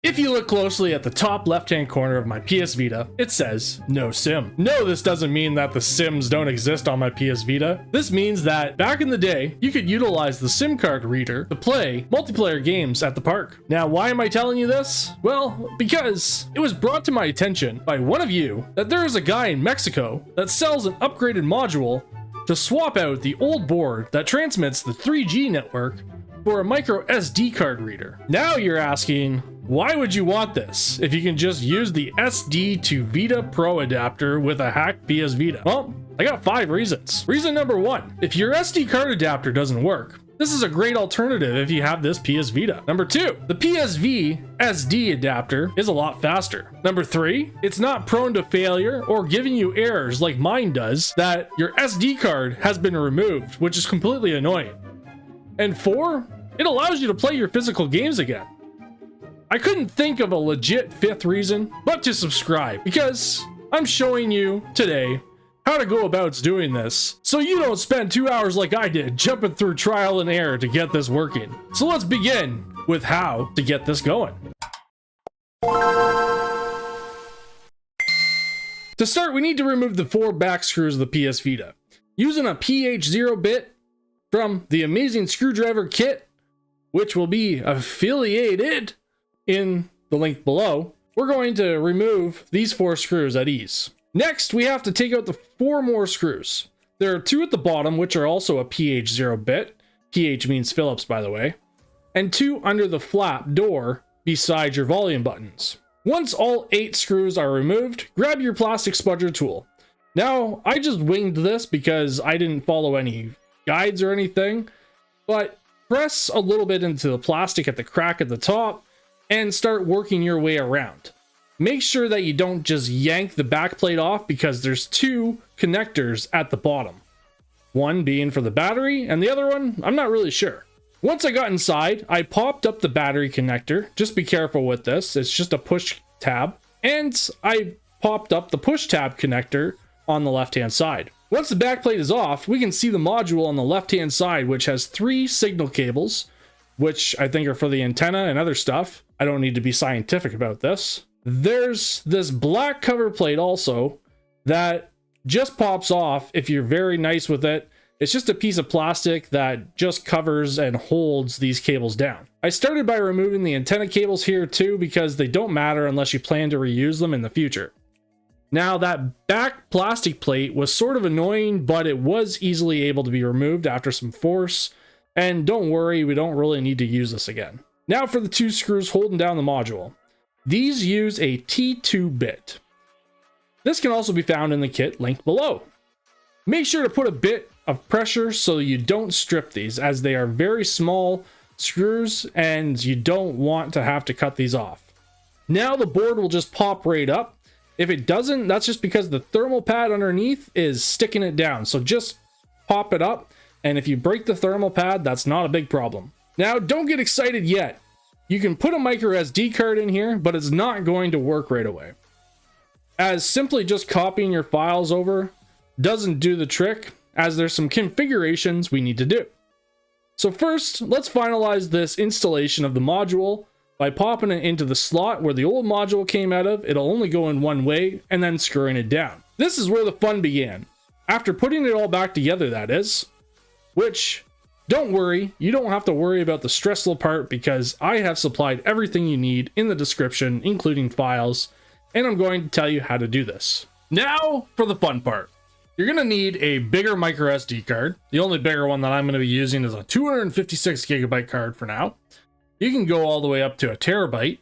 If you look closely at the top left-hand corner of my PS Vita, it says no sim. No, this doesn't mean that the sims don't exist on my PS Vita. This means that back in the day, you could utilize the SIM card reader to play multiplayer games at the park. Now, why am I telling you this? Well, because it was brought to my attention by one of you that there is a guy in Mexico that sells an upgraded module to swap out the old board that transmits the 3G network for a micro SD card reader. Now you're asking, why would you want this if you can just use the SD to Vita Pro adapter with a hacked PS Vita? Well, I got 5 reasons. Reason number 1, if your SD card adapter doesn't work, this is a great alternative if you have this PS Vita. Number 2, the PSV SD adapter is a lot faster. Number 3, it's not prone to failure or giving you errors like mine does that your SD card has been removed, which is completely annoying. And 4, it allows you to play your physical games again. I couldn't think of a legit 5th reason but to subscribe, because I'm showing you today how to go about doing this so you don't spend 2 hours like I did jumping through trial and error to get this working. So let's begin with how to get this going. To start, we need to remove the 4 back screws of the PS Vita. Using a PH0 bit from the amazing screwdriver kit, which will be affiliated in the link below, we're going to remove these 4 screws at ease. Next, we have to take out the 4 more screws. There are 2 at the bottom, which are also a PH0 bit. PH means Phillips, by the way. And 2 under the flap door beside your volume buttons. Once all 8 screws are removed, grab your plastic spudger tool. Now, I just winged this because I didn't follow any guides or anything, but press a little bit into the plastic at the crack at the top and start working your way around. Make sure that you don't just yank the back plate off because there's 2 connectors at the bottom. One being for the battery and the other one, I'm not really sure. Once I got inside, I popped up the battery connector. Just be careful with this, it's just a push tab. And I popped up the push tab connector on the left-hand side. Once the back plate is off, we can see the module on the left-hand side, which has 3 signal cables, which I think are for the antenna and other stuff. I don't need to be scientific about this. There's this black cover plate also that just pops off if you're very nice with it. It's just a piece of plastic that just covers and holds these cables down. I started by removing the antenna cables here too because they don't matter unless you plan to reuse them in the future. Now, that back plastic plate was sort of annoying, but it was easily able to be removed after some force. And don't worry, we don't really need to use this again. Now for the 2 screws holding down the module. These use a T2 bit. This can also be found in the kit linked below. Make sure to put a bit of pressure so you don't strip these, as they are very small screws and you don't want to have to cut these off. Now the board will just pop right up. If it doesn't, that's just because the thermal pad underneath is sticking it down. So just pop it up, and if you break the thermal pad, that's not a big problem. Now, don't get excited yet. You can put a micro SD card in here, but it's not going to work right away, as simply just copying your files over doesn't do the trick, as there's some configurations we need to do. So first, let's finalize this installation of the module by popping it into the slot where the old module came out of. It'll only go in one way, and then screwing it down. This is where the fun began. After putting it all back together, that is. Which, don't worry, you don't have to worry about the stressful part because I have supplied everything you need in the description, including files, and I'm going to tell you how to do this. Now for the fun part. You're going to need a bigger micro SD card. The only bigger one that I'm going to be using is a 256 gigabyte card for now. You can go all the way up to a terabyte.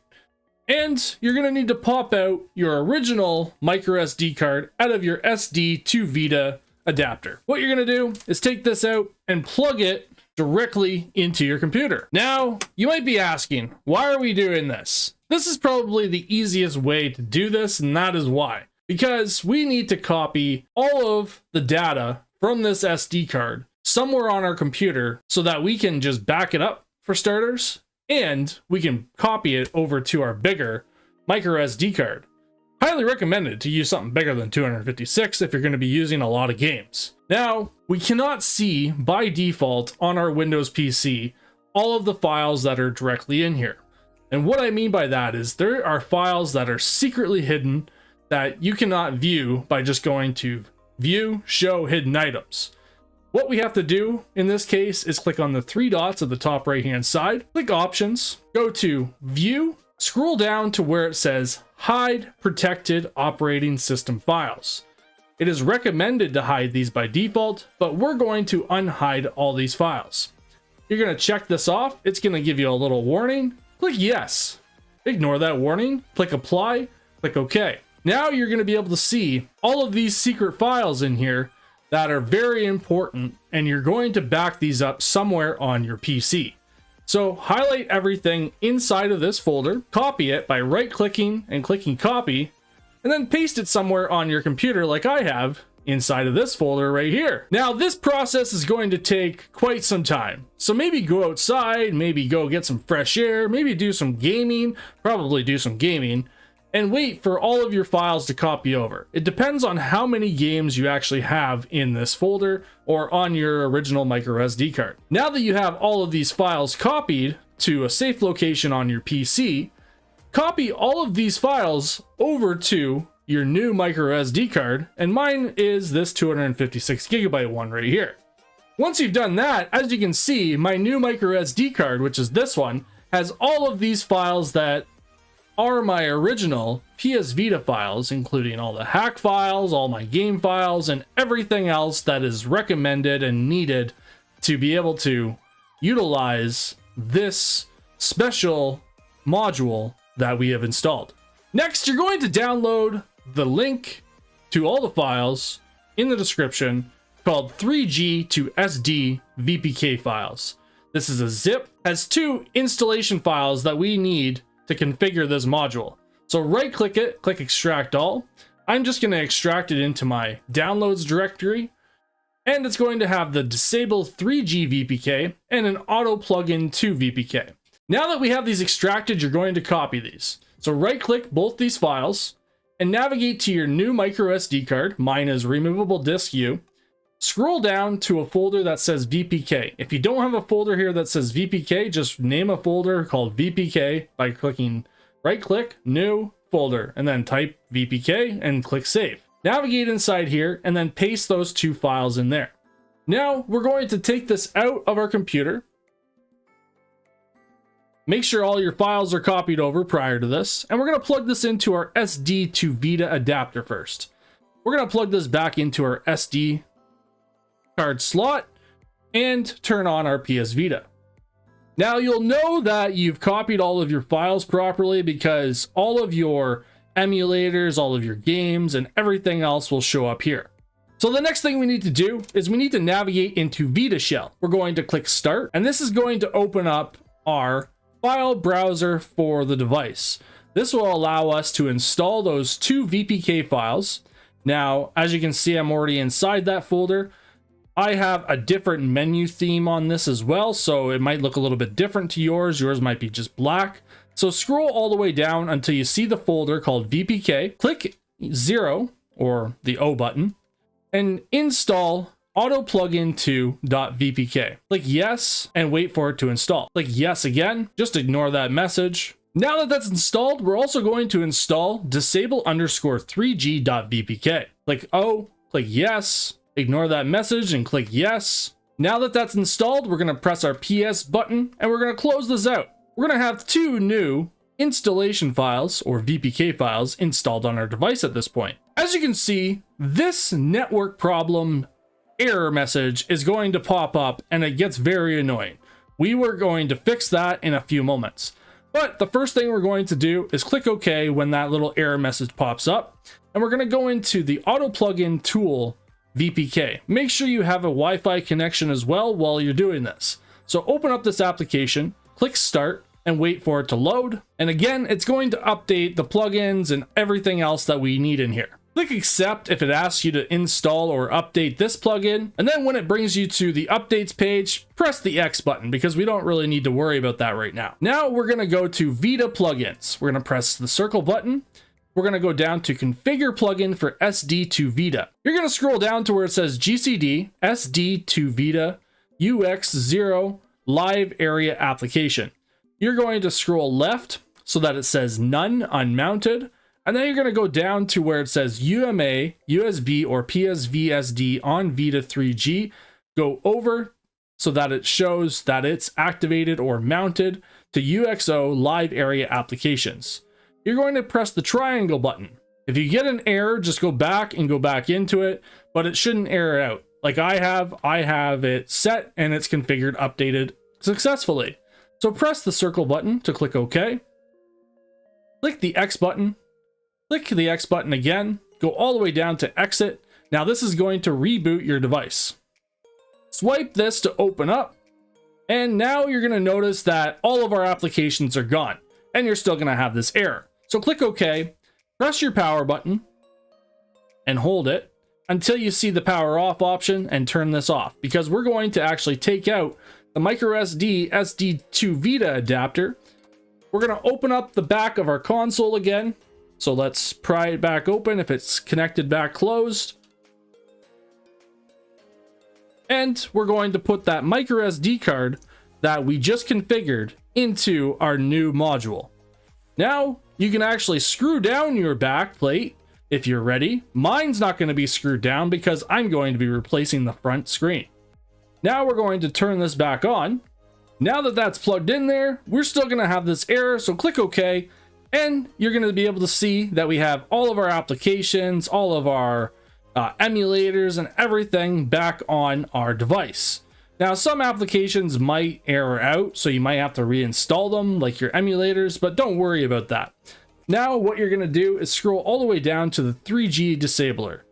And you're going to need to pop out your original micro SD card out of your SD to Vita adapter. What you're going to do is take this out and plug it directly into your computer. Now, you might be asking, why are we doing this? This is probably the easiest way to do this, and that is why. Because we need to copy all of the data from this SD card somewhere on our computer so that we can just back it up for starters, and we can copy it over to our bigger micro SD card. Highly recommended to use something bigger than 256 if you're going to be using a lot of games. Now, we cannot see by default on our Windows PC all of the files that are directly in here. And what I mean by that is there are files that are secretly hidden that you cannot view by just going to View, Show Hidden Items. What we have to do in this case is click on the three dots at the top right hand side, click Options, go to View, scroll down to where it says Hide Protected Operating System Files. It is recommended to hide these by default, but we're going to unhide all these files. You're going to check this off. It's going to give you a little warning. Click Yes. Ignore that warning. Click Apply. Click OK. Now you're going to be able to see all of these secret files in here that are very important, and you're going to back these up somewhere on your PC. So highlight everything inside of this folder, copy it by right-clicking and clicking Copy, and then paste it somewhere on your computer like I have inside of this folder right here. Now this process is going to take quite some time. So maybe go outside, maybe go get some fresh air, maybe do some gaming, probably do some gaming, and wait for all of your files to copy over. It depends on how many games you actually have in this folder or on your original micro SD card. Now that you have all of these files copied to a safe location on your PC, copy all of these files over to your new micro SD card, and mine is this 256 gigabyte one right here. Once you've done that, as you can see, my new micro SD card, which is this one, has all of these files that are my original PS Vita files, including all the hack files, all my game files, and everything else that is recommended and needed to be able to utilize this special module that we have installed. Next, you're going to download the link to all the files in the description called 3G to SD VPK files. This is a zip, has two installation files that we need to configure this module. So right click it, click extract all. I'm just going to extract it into my downloads directory, and it's going to have the disable 3G VPK and an auto plugin to VPK. Now that we have these extracted, you're going to copy these. So right click both these files and navigate to your new micro SD card. Mine is removable disk U. Scroll down to a folder that says VPK. If you don't have a folder here that says VPK, just name a folder called VPK by clicking right click, new folder, and then type VPK and click save. Navigate inside here and then paste those two files in there. Now we're going to take this out of our computer. Make sure all your files are copied over prior to this, and we're going to plug this into our SD to Vita adapter first. We're going to plug this back into our SD card slot and turn on our PS Vita. Now you'll know that you've copied all of your files properly because all of your emulators, all of your games, and everything else will show up here. So the next thing we need to do is we need to navigate into Vita Shell. We're going to click Start, and this is going to open up our file browser for the device. This will allow us to install those two VPK files. Now, as you can see, I'm already inside that folder. I have a different menu theme on this as well, so it might look a little bit different to yours. Yours might be just black. So scroll all the way down until you see the folder called VPK. Click 0, or the O button, and install auto plugin to .vpk. Click yes and wait for it to install. Click yes again, just ignore that message. Now that that's installed, we're also going to install disable_3g.vpk. Click O, click yes, ignore that message and click yes. Now that that's installed, we're going to press our PS button and we're going to close this out. We're going to have two new installation files or VPK files installed on our device at this point. As you can see, this network problem error message is going to pop up and it gets very annoying. We were going to fix that in a few moments. But the first thing we're going to do is click OK when that little error message pops up. And we're going to go into the auto plugin tool VPK. Make sure you have a Wi-Fi connection as well while you're doing this. So open up this application, click Start, and wait for it to load. And again, it's going to update the plugins and everything else that we need in here. Click Accept if it asks you to install or update this plugin. And then when it brings you to the updates page, press the X button because we don't really need to worry about that right now. Now we're going to go to Vita plugins. We're going to press the circle button. We're going to go down to Configure plugin for SD to Vita. You're going to scroll down to where it says GCD SD to Vita UX0 live area application. You're going to scroll left so that it says none unmounted. And then you're going to go down to where it says UMA, USB, or PSVSD on Vita 3G. Go over so that it shows that it's activated or mounted to UXO live area applications. You're going to press the triangle button. If you get an error, just go back and go back into it, but it shouldn't error out. Like I have it set and it's configured, updated successfully. So press the circle button to click OK. Click the X button. Click the X button again. Go all the way down to exit. Now this is going to reboot your device. Swipe this to open up. And now you're going to notice that all of our applications are gone. And you're still going to have this error. So click OK. Press your power button. And hold it until you see the power off option and turn this off. Because we're going to actually take out the microSD SD to Vita adapter. We're going to open up the back of our console again. So let's pry it back open if it's connected back closed. And we're going to put that microSD card that we just configured into our new module. Now you can actually screw down your back plate if you're ready. Mine's not going to be screwed down because I'm going to be replacing the front screen. Now we're going to turn this back on. Now that that's plugged in there, we're still going to have this error, so click OK, and you're going to be able to see that we have all of our applications, all of our emulators and everything back on our device. Now, some applications might error out, so you might have to reinstall them, like your emulators, but don't worry about that. Now, what you're going to do is scroll all the way down to the 3G disabler.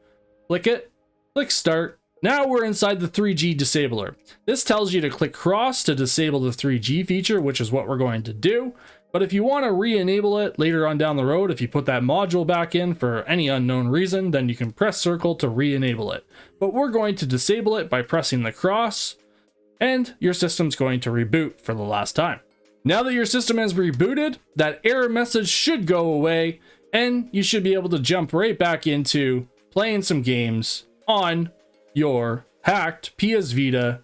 Click it, click start. Now we're inside the 3G disabler. This tells you to click cross to disable the 3G feature, which is what we're going to do. But if you want to re-enable it later on down the road, if you put that module back in for any unknown reason, then you can press circle to re-enable it. But we're going to disable it by pressing the cross, and your system's going to reboot for the last time. Now that your system has rebooted, that error message should go away, and you should be able to jump right back into playing some games on your hacked PS Vita,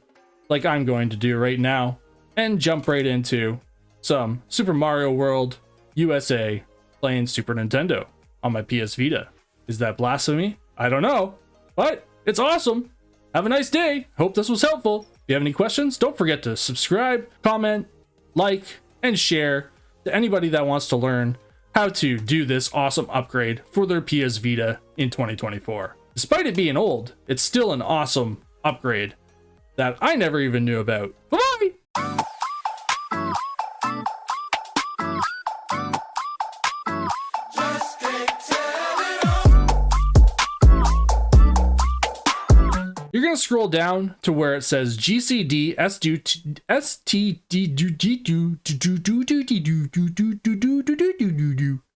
like I'm going to do right now, and jump right into some Super Mario World USA playing Super Nintendo on my PS Vita. Is that blasphemy? I don't know, but it's awesome. Have a nice day. Hope this was helpful. If you have any questions, don't forget to subscribe, comment, like, and share to anybody that wants to learn how to do this awesome upgrade for their PS Vita in 2024. Despite it being old, it's still an awesome upgrade that I never even knew about. Bye-bye! You're going to scroll down to where it says GCD STD